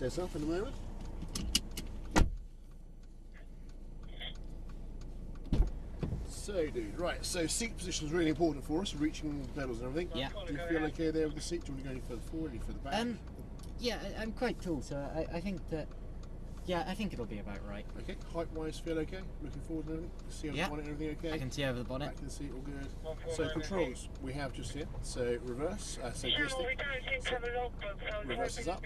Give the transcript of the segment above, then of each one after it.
set up in a moment. So, dude, right, so seat position is really important for us, reaching the pedals and everything. Yeah. Do you feel okay there with the seat? Do you want to go any further forward, any further back? Yeah, I'm quite tall, so I think that, yeah, I think it'll be about right. Okay, height-wise, feel okay? Looking forward and everything? See over the bonnet and everything okay? I can see over the bonnet. Back to the seat, all good. So, controls we have just here. So, reverse, so gear stick. Reverse is up,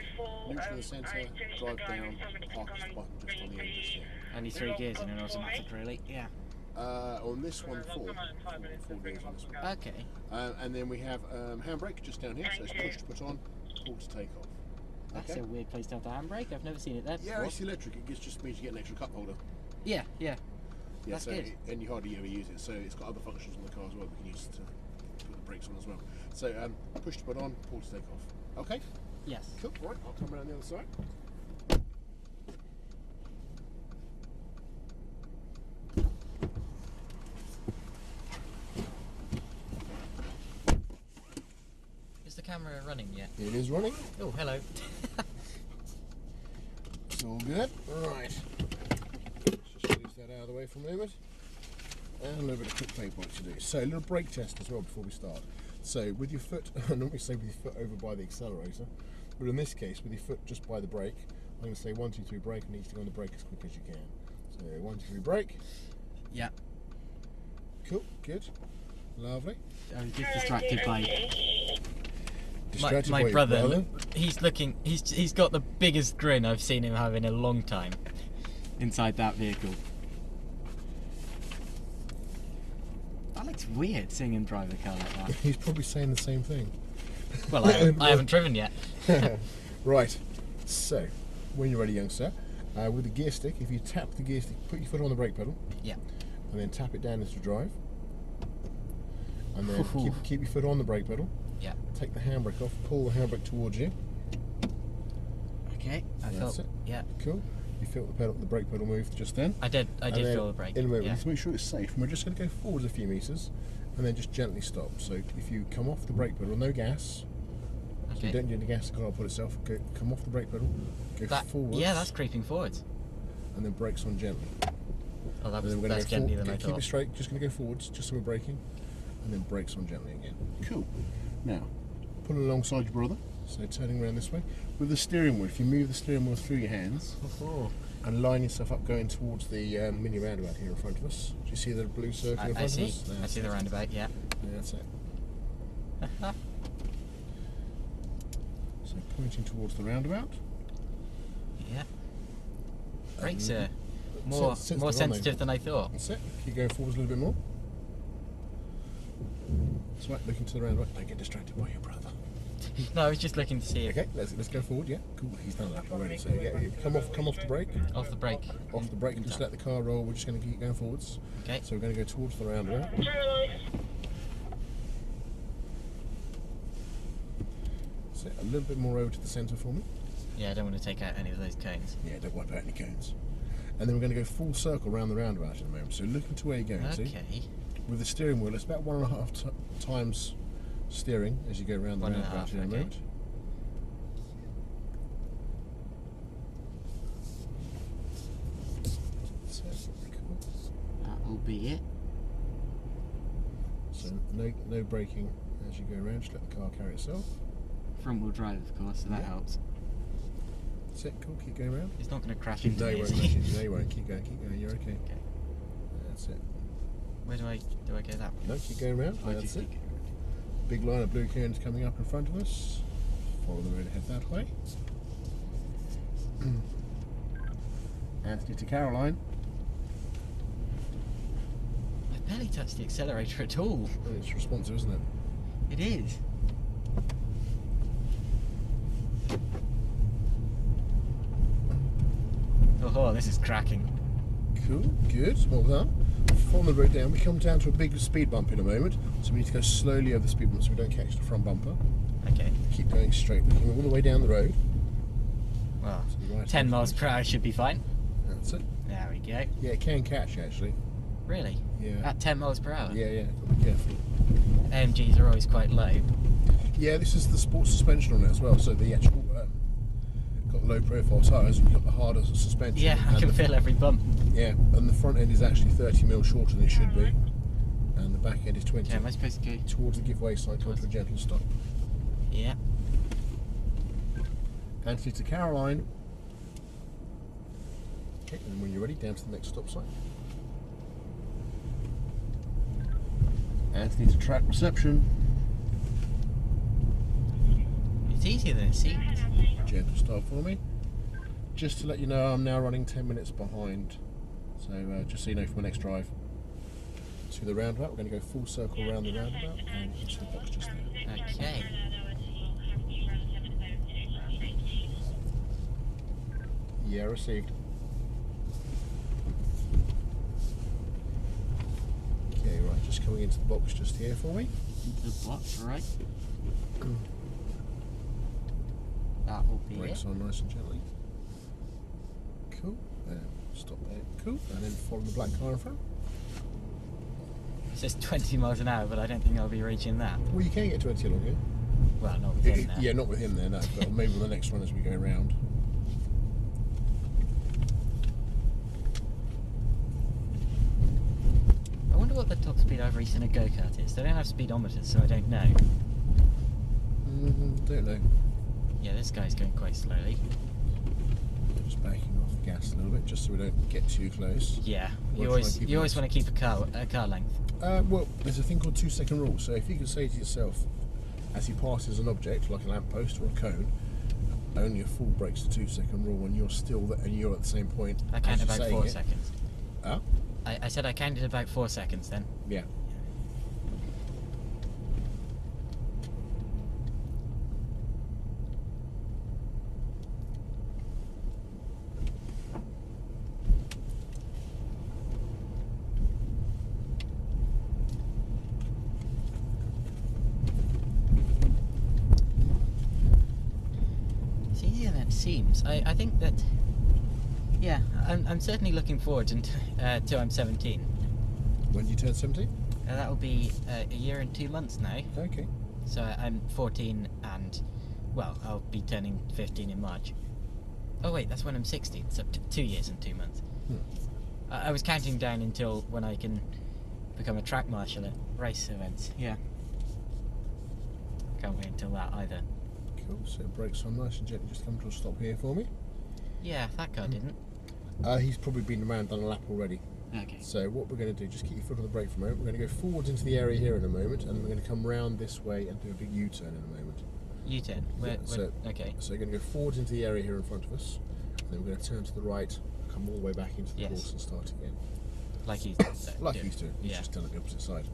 neutral in the centre, drive down, park is the button just on the end just here. Only 3 gears in an automatic, really, yeah. On this one, four gears on this one. Okay. And then we have handbrake just down here, so it's push to put on, pull to take off. That's a weird place to have the handbrake. I've never seen it there before. Yeah, it's electric. It just means you get an extra cup holder. Yeah. That's so good. And you hardly ever use it, so it's got other functions on the car as well. We can use to put the brakes on as well. So push to put on, pull to take off. Okay. Yes. Cool. Right. I'll come around the other side. Is the camera running yet? It is running. Oh, hello. It's all good. Right. Let's just squeeze that out of the way for a moment. And a little bit of quick paintwork to do. So a little brake test as well before we start. So with your foot, I normally say with your foot over by the accelerator, but in this case with your foot just by the brake, I'm going to say 1, 2, 3 brake, and you need to go on the brake as quick as you can. So 1, 2, 3 brake. Yeah. Cool, good. Lovely. I was just distracted by my brother. He's looking. He's got the biggest grin I've seen him have in a long time inside that vehicle. That looks weird seeing him drive a car like that. He's probably saying the same thing. Well, I haven't driven yet. Right. So, when you're ready, youngster, with the gear stick, if you tap the gear stick, put your foot on the brake pedal. Yeah. And then tap it down into drive. And then keep your foot on the brake pedal. Yeah. Take the handbrake off, pull the handbrake towards you. Okay. That's it. Yeah. Cool. You felt the brake pedal move just then. I did feel the brake. In a moment, to make sure it's safe, and we're just going to go forwards a few meters, and then just gently stop. So if you come off the brake pedal, no gas. Okay. So you don't need the gas, the car will put itself. Come off the brake pedal, go forwards. Yeah, that's creeping forwards. And then brakes on gently. Oh, that's gently than I thought. Keep it straight, just going to go forwards, just so we're braking. And then brakes on gently again. Cool. Now, pull alongside your brother, so turning around this way. With the steering wheel, if you move the steering wheel through your hands and line yourself up going towards the mini roundabout here in front of us. Do you see the blue circle in front of us? I see the roundabout, yeah. That's it. So pointing towards the roundabout. Yeah. Brakes are more sensitive than I thought. That's it. Keep going forwards a little bit more. That's right, looking to the roundabout. Don't get distracted by your brother. No, I was just looking to see. Okay, let's go forward. Yeah, cool. He's done that already. So come off the brake. Off the brake. Off the brake. Just let the car roll. We're just going to keep going forwards. Okay. So we're going to go towards the roundabout. So a little bit more over to the centre for me. Yeah, I don't want to take out any of those cones. Yeah, don't wipe out any cones. And then we're going to go full circle around the roundabout in a moment. So looking to where you're going. Okay. See? With the steering wheel, it's about 1.5 times steering as you go around the roundabout in a moment. So, cool. That will be it. So no braking as you go around, just let the car carry itself. Front wheel drive, of course, so that helps. That's it, cool, keep going around. It's not going to crash into me. No, you won't. Keep going, you're okay. Okay. That's it. Where do I go that way? No, keep going around. That's it. Big line of blue cones coming up in front of us. Follow the road ahead that way. Anthony to Caroline. I barely touched the accelerator at all. And it's responsive, isn't it? It is. Oh, this is cracking. Cool, good, well done. Follow the road down. We come down to a big speed bump in a moment, so we need to go slowly over the speed bump so we don't catch the front bumper. Okay. Keep going straight, looking all the way down the road. Well, 10 miles per hour should be fine. That's it. There we go. Yeah, it can catch actually. Really? Yeah. At 10 miles per hour? Yeah, got to be careful. AMGs are always quite low. Yeah, this is the sports suspension on it as well, so the actual got low profile tyres, you've got the harder suspension. Yeah, I can feel every bump. Yeah, and the front end is actually 30mm shorter than it should be, and the back end is 20. Yeah, am I supposed to go towards the giveaway side, come to a gentle stop. Yeah. Anthony to Caroline. Okay, and when you're ready, down to the next stop sign. Anthony to track reception. It's easier than it seems. Gentle start for me. Just to let you know, I'm now running 10 minutes behind. So just so you know for my next drive. To the roundabout, we're going to go full circle around the roundabout and into the box just there. Okay. Yeah, received. Okay, right, just coming into the box just here for me. Into the box, right. That will be Brakes it. on nice and gently. Cool. Stop there. Cool. And then follow the black car in front. It says 20 miles an hour, but I don't think I'll be reaching that. Well, you can get 20 along here. Well, not with him there. Yeah, not with him there, no. But maybe on the next one as we go around. I wonder what the top speed I've reached in a go-kart is. They don't have speedometers, so I don't know. Don't know. Yeah, this guy's going quite slowly. Just backing off the gas a little bit, just so we don't get too close. Yeah, We'll you try and always keep you it always nice. want to keep a car length. Well, there's a thing called 2-second rule. So if you can say to yourself, as he passes an object like a lamppost or a cone, only a full breaks the 2-second rule when you're still and you're at the same point. I counted as about you're 4 saying it. seconds. Ah? I said I counted about 4 seconds then. Yeah. It's easier than it seems. I think that, yeah, I'm certainly looking forward until I'm 17. When do you turn 17? That will be a year and 2 months now. Okay. So I'm 14 and, well, I'll be turning 15 in March. Oh wait, that's when I'm 16, so 2 years and 2 months. I was counting down until when I can become a track marshal at race events. Yeah. Can't wait until that either. Cool. So brakes on nice and gently. Just come to a stop here for me. Yeah, that car didn't. He's probably been around, done a lap already. Okay. So what we're going to do, just keep your foot on the brake for a moment. We're going to go forwards into the area here in a moment, and we're going to come round this way and do a big U-turn in a moment. U-turn. Okay. So we're going to go forwards into the area here in front of us, and then we're going to turn to the right, come all the way back into the Yes. course and start again. Like he's Like he's doing. He's Yeah. just done it the opposite side.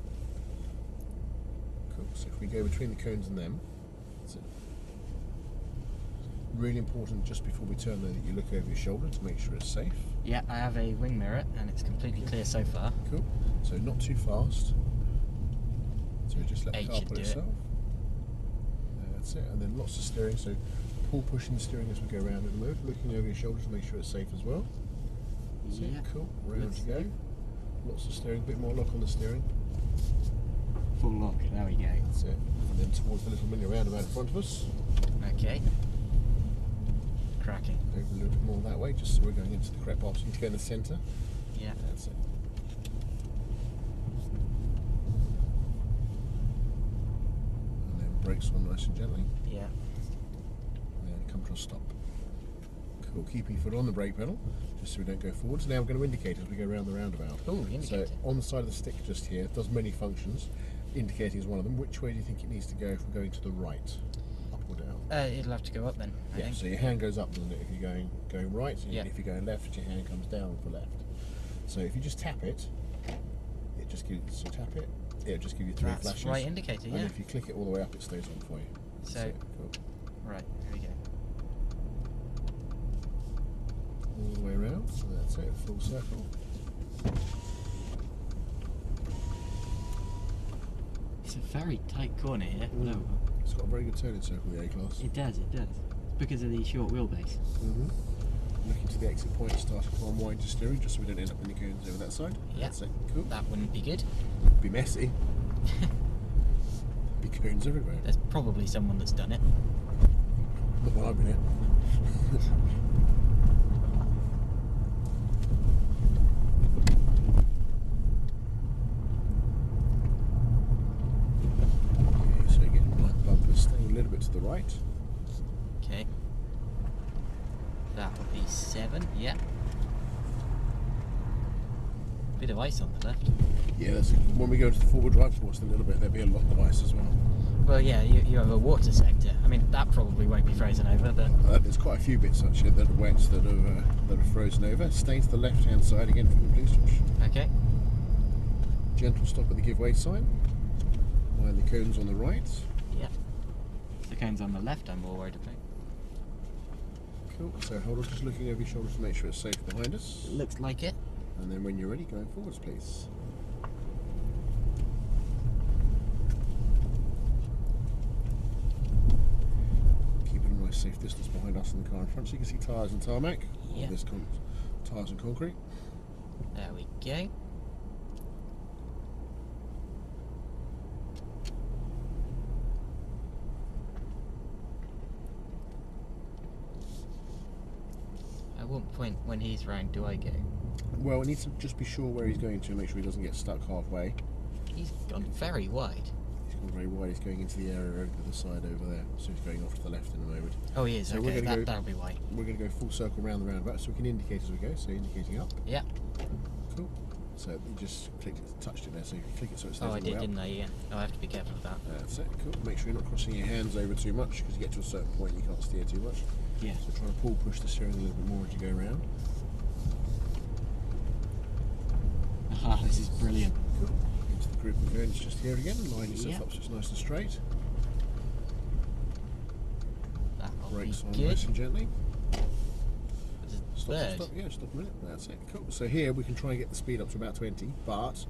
Cool. So if we go between the cones and them, that's it. Really important just before we turn though that you look over your shoulder to make sure it's safe. Yeah, I have a wing mirror and it's completely clear so far. Cool. So not too fast. So just let the Eight car should pull do it. itself. That's it. And then lots of steering. So pull pushing the steering as we go around in the mode, looking over your shoulder to make sure it's safe as well. That's it. Yeah. Cool. Round Looks you go. good. Lots of steering. A bit more lock on the steering. Full lock. There we go. That's it. And then towards the little mini roundabout in front of us. Okay. Cracking. Over a little bit more that way, just so we're going into the correct box. You need to go in the centre. Yeah. That's it. And then brakes on nice and gently. Yeah. And then come to a stop. Cool. Keep your foot on the brake pedal, just so we don't go forwards. Now we're going to indicate as we go around the roundabout. Oh, indicator. So on the side of the stick just here, it does many functions. Indicating is one of them. Which way do you think it needs to go if we're going to the right? Up or down? It'll have to go up then, I Yeah, think. so your hand goes up, doesn't it, if you're going right, and Yeah. if you're going left, your hand comes down for left. So if you just tap it, it just gives, so tap it, it'll just give you 3 That's flashes. right indicator, And yeah. if you click it all the way up, it stays on for you. That's So- it, cool. Right, here we go. All the way around, so that's it, full circle. It's a very tight corner here. No, It's got a very good turning circle, the A-Class. it does. Because of the short wheelbase. Looking to the exit point, start to unwind your steering, just so we don't end up in the cones over that side. Yeah. That's it, cool. That wouldn't be good. Be messy. Be cones everywhere. There's probably someone that's done it. Not while I've been here. So again, right bumper staying a little bit to the right. Okay. That would be 7, yeah. Bit of ice on the left. Yeah, when we go to the four-wheel drive force in a little bit, there'll be a lot of ice as well. Well, yeah, you have a water sector. I mean, that probably won't be frozen over, but... There's quite a few bits actually that are wet that are frozen over. Stay to the left-hand side again for me, please, Josh. Okay. Gentle stop at the give way sign. Mind the cones on the right. Yeah. The cones on the left I'm more worried about. Cool. So hold on, just looking over your shoulder to make sure it's safe behind us. Looks like it. And then when you're ready, going forwards, please. Keeping a nice safe distance behind us and the car in front so you can see tyres and tarmac. Yeah. There's tyres and concrete. There we go. At what point when he's round do I go? Well, we need to just be sure where he's going to, make sure he doesn't get stuck halfway. He's gone very wide. He's gone very wide, he's going into the area over the side over there, so he's going off to the left in a moment. Oh, he is, So okay, that'll be wide. We're going to go full circle round the roundabout, so we can indicate as we go, so indicating up. Yeah. Cool. So you just touched it there, so you can click it so it stays Oh, I on the did, way up. didn't I? Yeah. Oh, I have to be careful of that. That's it, cool. Make sure you're not crossing your hands over too much, because you get to a certain point you can't steer too much. Yeah. So try to push the steering a little bit more as you go around. Ah, this is brilliant. Cool. Into the group of cones just here again, and line yourself Yep. up so it's nice and straight. That'll Brakes on be good. nice and gently. Stop, Third. stop, yeah, stop a minute. That's it. Cool. So here we can try and get the speed up to about 20, but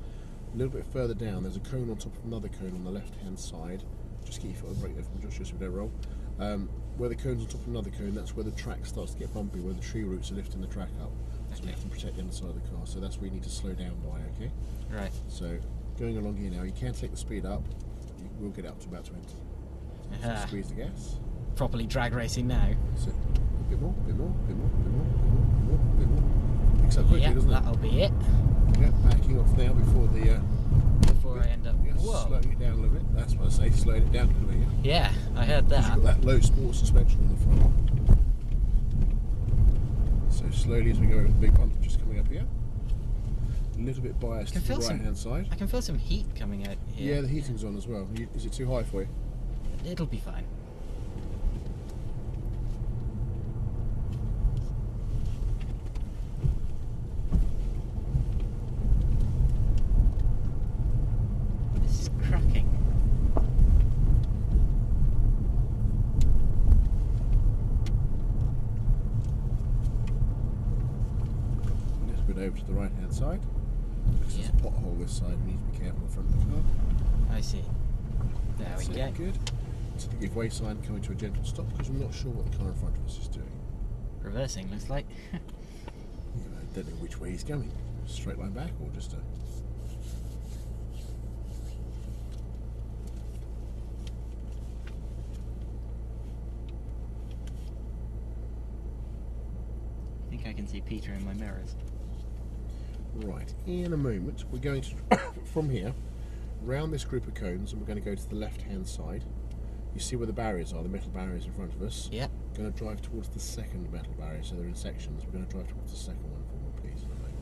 a little bit further down, there's a cone on top of another cone on the left-hand side. Just keep your foot on the brake there for me, Josh, just so we don't roll. Where the cone's on top of another cone, that's where the track starts to get bumpy, where the tree roots are lifting the track up. So we have to protect the underside of the car. So that's where you need to slow down by, okay? Right. So going along here now, you can take the speed up. You will get up to about 20. So squeeze the gas. Properly drag racing now. So a bit more, bit more, bit more, bit more, bit more, bit more, bit more. Picks up quickly, Yeah, doesn't it? that'll be it. Yeah, backing off now before the. Before I end up. Yeah, Whoa. slowing it down a little bit. That's what I say, slowing it down a little bit. Yeah. Yeah, I heard You've that. got that low sport suspension on the front. So slowly as we go over the big bump, just coming up here. A little bit biased to the right hand side. I can feel some heat coming out here. Yeah, the heating's on as well. Is it too high for you? It'll be fine. This is cracking. A little bit over to the right hand side. Because there's a Yeah. pothole this side, we need to be careful in front of the car. I see. There That's we it, go. good. So the give way sign coming to a gentle stop because I'm not sure what the car in front of us is doing. Reversing, looks like. I don't know which way he's going. Straight line back or just a. I think I can see Peter in my mirrors. Right, in a moment we're going to, from here, round this group of cones and we're going to go to the left hand side. You see where the barriers are, the metal barriers in front of us? Yep. Going to drive towards the second metal barrier, so they're in sections. We're going to drive towards the second one for me, please, in a moment.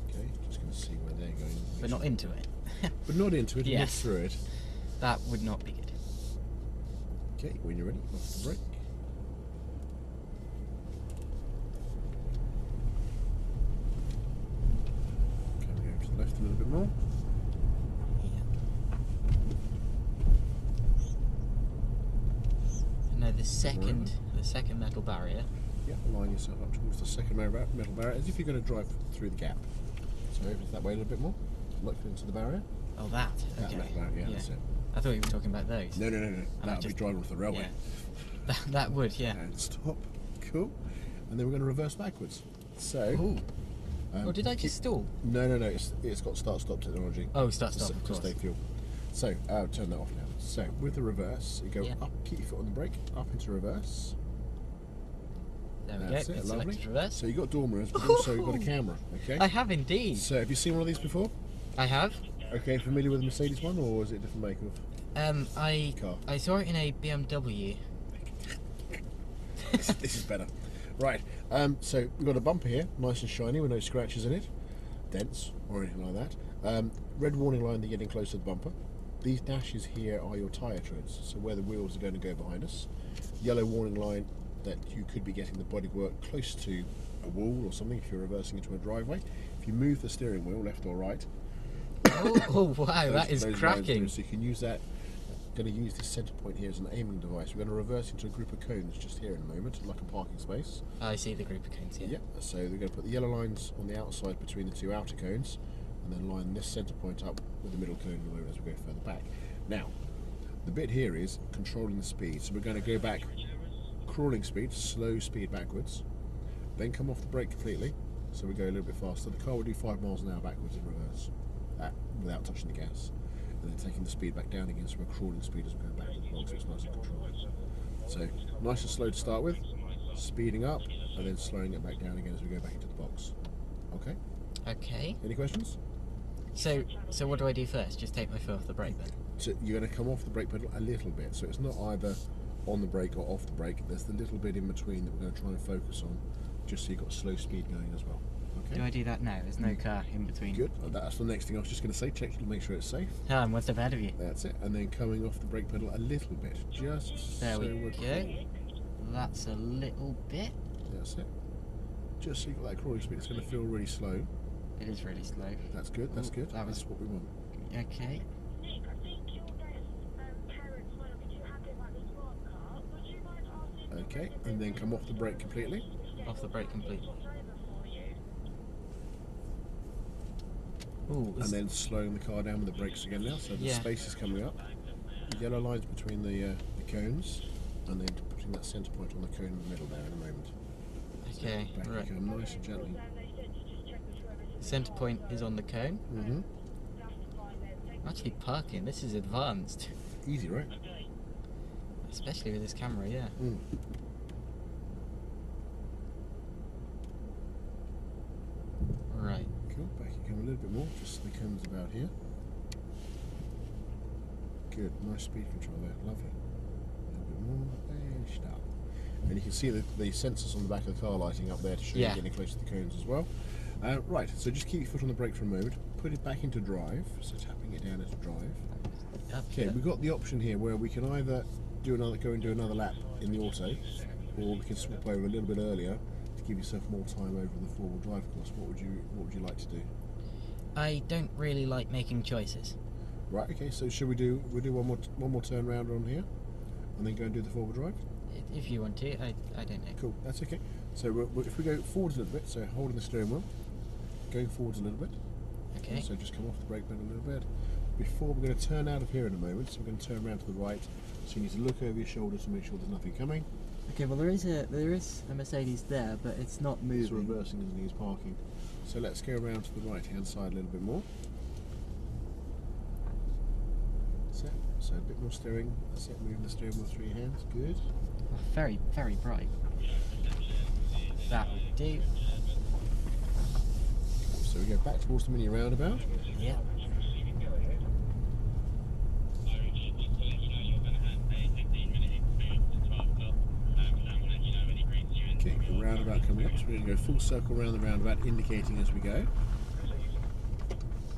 Okay, just going to see where they're going. But not into it. But not into it, Yes. not through it. That would not be good. Okay, when you're ready, off the brake. Coming over to the left a little bit more. No, the second metal barrier. Yeah, line yourself up towards the second metal barrier as if you're going to drive through the gap. So over that way a little bit more. Look into the barrier. Oh, that. That Okay. metal barrier, yeah, that's it. I thought you were talking about those. No. I That'll be just- driving off the railway. Yeah. That would, yeah. And stop. Cool. And then we're going to reverse backwards. So. Ooh. Oh, did I keep- just stall? No. It's got start-stop technology. Oh, stop, to of to course. stay fuel. So I'll turn that off now. So with the reverse, you go Yeah. up, keep your foot on the brake, up into reverse. There we That's go. it, It's lovely. selected reverse. So you've got door mirrors, but also you've got a camera, okay? I have indeed. So have you seen one of these before? I have. Okay, familiar with the Mercedes one, or is it a different make of car? I saw it in a BMW. This is better. Right, so we've got a bumper here, nice and shiny with no scratches in it, dents or anything like that. Red warning line that you're getting close to the bumper. These dashes here are your tyre treads, so where the wheels are going to go behind us. Yellow warning line that you could be getting the bodywork close to a wall or something if you're reversing into a driveway. If you move the steering wheel left or right. Oh wow, that is cracking. So you can use that. I'm going to use this centre point here as an aiming device. We're going to reverse into a group of cones just here in a moment, like a parking space. I see the group of cones here. Yeah, so we're going to put the yellow lines on the outside between the two outer cones, and then line this centre point up with the middle cone in the moment as we go further back. Now, the bit here is controlling the speed. So we're going to go back, crawling speed, slow speed backwards, then come off the brake completely. So we go a little bit faster. The car will do 5 miles an hour backwards in reverse, without touching the gas. And then taking the speed back down again, so we're crawling speed as we go back, so it's nice and controlled. So nice and slow to start with, speeding up, and then slowing it back down again as we go back into the box. Okay? Okay. Any questions? So what do I do first? Just take my foot off the brake then? So you're going to come off the brake pedal a little bit, so it's not either on the brake or off the brake. There's the little bit in between that we're going to try and focus on, just so you've got slow speed going as well. Okay. Do I do that now? There's no car in between. Good. That's the next thing I was just going to say. Check to make sure it's safe. Ah, I'm one step ahead of you. That's it. And then coming off the brake pedal a little bit, just There so we we're go. crawling. That's a little bit. That's it. Just so you've got that crawling speed. It's going to feel really slow. It is really slow. That's good. That's Ooh, good. that was- That's what we want. Okay. Nick, I think your parents might not be too happy about this smart car. Would you mind asking? Okay. And then come off the brake completely. Off the brake completely. Ooh, And then slowing the car down with the brakes again now. So the Yeah. space is coming up. Yellow lines between the cones. And then putting that centre point on the cone in the middle there in a moment. okay, Back right. you come nice and gently. Centre point is on the cone. Mm-hmm. I'm actually parking. This is advanced, Easy, right? especially with this camera. Yeah. Mm. Right. Cool. Back you come a little bit more, just so the cone's about here. Good. Nice speed control there. Lovely. A little bit more. And stop. And you can see the sensors on the back of the car lighting up there to show Yeah. you getting close to the cones as well. Right, so just keep your foot on the brake for a moment. Put it back into drive, so tapping it down into drive. Up Okay, here. we've got the option here where we can either go and do another lap in the auto, or we can swap over a little bit earlier to give yourself more time over the four-wheel drive course. What would you like to do? I don't really like making choices. Right. Okay. So should we do one more turn round on here, and then go and do the four-wheel drive? If you want to, I don't know. Cool. That's okay. So if we go forwards a little bit, so holding the steering wheel, going forwards a little bit. Okay. So just come off the brake pedal a little bit. Before we're going to turn out of here in a moment, so we're going to turn around to the right. So you need to look over your shoulder to make sure there's nothing coming. Okay. Well, there is a Mercedes there, but it's not It's moving. reversing as he's parking. So let's go around to the right hand side a little bit more. That's it. So a bit more steering. That's it. Moving the steering wheel through your hands. Good. Oh, very, very bright. That would do. So we go back towards the mini roundabout. Yeah. Okay, the roundabout coming up. So we're going to go full circle around the roundabout, indicating as we go.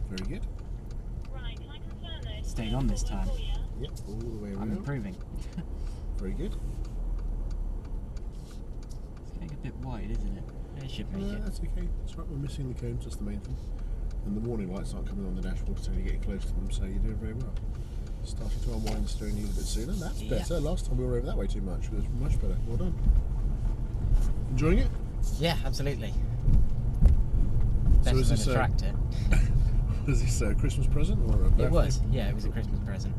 Very good. Right, can I confirm this? Staying on this time. Yep, all the way I'm around. improving. Very good. It's getting a bit wide, isn't it? It should make it. That's okay. That's right. We're missing the cones. That's the main thing. And the warning lights aren't coming on the dashboard until you get close to them. So you're doing very well. Starting to unwind the steering wheel a bit sooner. That's Yeah. better. Last time we were over that way too much. It was much better. Well done. Enjoying it? Yeah, absolutely. So Better is than this a tractor. Was this a Christmas present or a birthday? It was. Yeah, it was a Christmas present.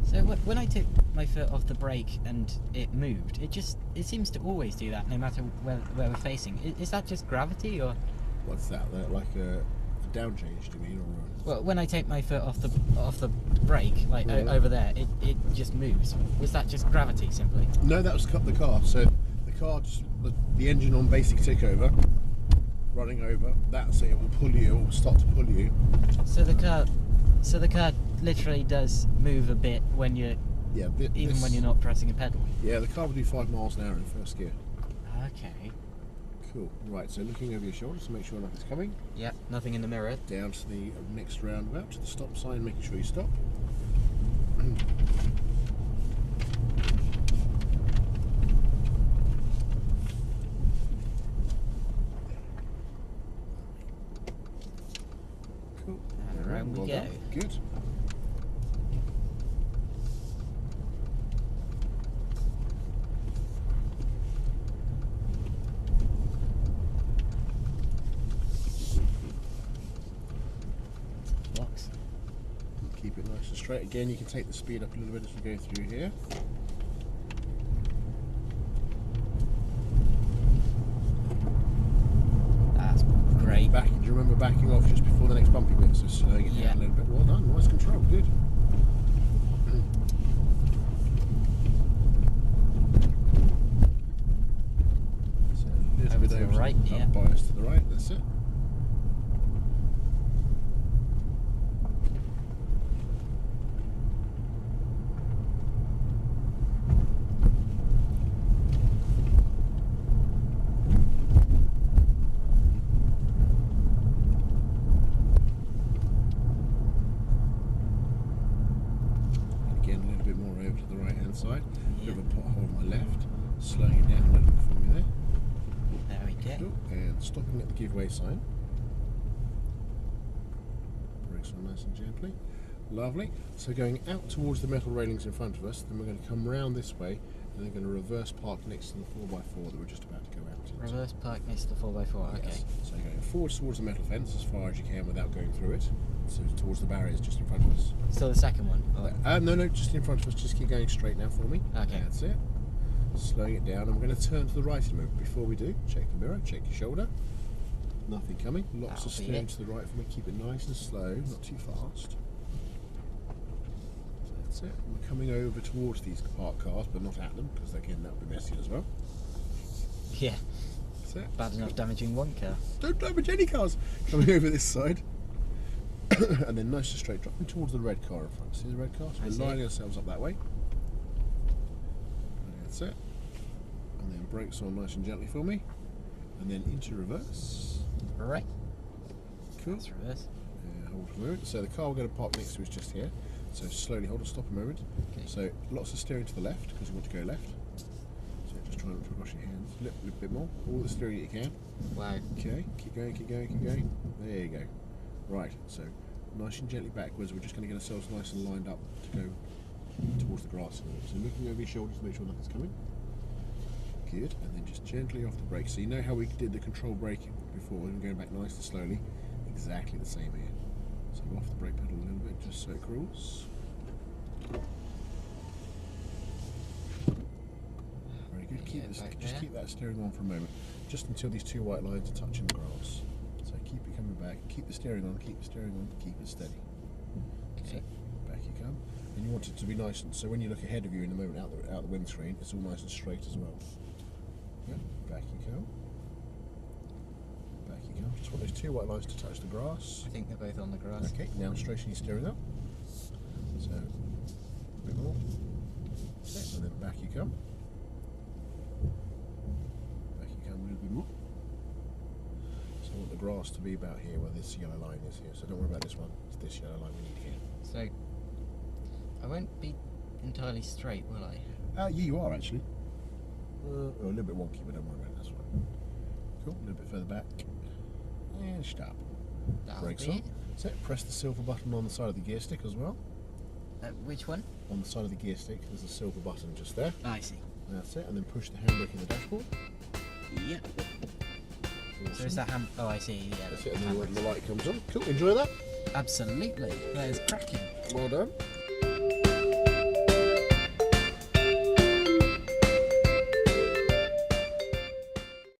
So when I took my foot off the brake and it moved, it seems to always do that no matter where we're facing. Is that just gravity or? What's that? Like a down change, do you mean? Or, Well, when I take my foot off the brake, like over there, it just moves. Was that just gravity simply? no, that was the car. So the car, just the engine on basic tick over, running over. That's it. It will pull you. It will start to pull you. So the car literally does move a bit when you're Yeah. even when you're not pressing a pedal. Yeah, the car will do 5 miles an hour in first gear. Okay. Cool. Right. So looking over your shoulder to make sure nothing's coming. Yep. Nothing in the mirror. Down to the next roundabout, to the stop sign, making sure you stop. Cool. And around we well go. done. Good. Locks. Keep it nice and straight. Again, you can take the speed up a little bit as we go through here. That's great. Do you remember backing off just before the next bumpy bit? So slowing it down a little bit. Well done. Nice control. Good. So a little Over bit to the right, yeah. Up bias to the right. That's it. Again, a little bit more over to the right hand side. Bit of a pothole on my left. Slowing it down a little bit for me there. There we go. Cool. And stopping at the giveaway sign. Brakes on nice and gently. Lovely. So going out towards the metal railings in front of us, then we're going to come round this way and then going to reverse park next to the 4x4 that we're just about to go out into. Reverse park next to the 4x4. Okay. Yes. So going forward towards the metal fence as far as you can without going through it. So towards the barriers just in front of us. So the second one. Oh, No, just in front of us. Just keep going straight now for me. Okay. That's it. Slowing it down, and we're going to turn to the right in a moment. Before we do, check the mirror, check your shoulder. Nothing coming. Lots of That'll be steering it. to the right for me. Keep it nice and slow, not too fast. That's it. We're coming over towards these parked cars, but not at them, because again that would be messy as well. yeah. That's it. Bad enough damaging one car. Don't damage any cars. Coming over this side. And then nice and straight, dropping towards the red car in front. See the red car? So I we're see. lining ourselves up that way. That's it. And then brakes on nice and gently for me. And then into reverse. Right. Cool. That's reverse. Hold for a moment. So the car we're going to park next to is just here. So slowly hold and stop a moment. Okay. So lots of steering to the left because you want to go left. So just try not to wash your hands. A little bit more. All the steering that you can. Wow. Okay. Keep going, keep going, keep going. There you go. Right. So nice and gently backwards. We're just going to get ourselves nice and lined up to go towards the grass. So looking over your shoulders to make sure nothing's coming. Good. And then just gently off the brake. So you know how we did the control braking before and going back nice and slowly? Exactly the same here. So off the brake pedal a little bit just so it crawls. Very good. Just keep that steering on for a moment. Just until these two white lines are touching the grass. So keep it coming back. Keep the steering on, keep the steering on, keep it steady. Okay. So back you come. And you want it to be nice and so when you look ahead of you in the moment out the windscreen, it's all nice and straight as well. Good. Back you come. Back you come. Just want those two white lines to touch the grass. I think they're both on the grass. Okay, now straighten your steering up. So, a bit more. And then back you come. Back you come a little bit more. So I want the grass to be about here where this yellow line is here. So don't worry about this one. It's this yellow line we need here. So I won't be entirely straight, will I? Yeah, you are actually. A little bit wonky, but don't worry about it. That's fine. Cool. A little bit further back. And stop. That'll Brakes be on. it. So press the silver button on the side of the gear stick as well. Which one? On the side of the gear stick, there's a silver button just there. I see. That's it. And then push the handbrake in the dashboard. Yep. Awesome. So is that hand? Oh, I see. Yeah. That's it. And then when the light comes on. Cool. Enjoy that. Absolutely. That is cracking. Well done.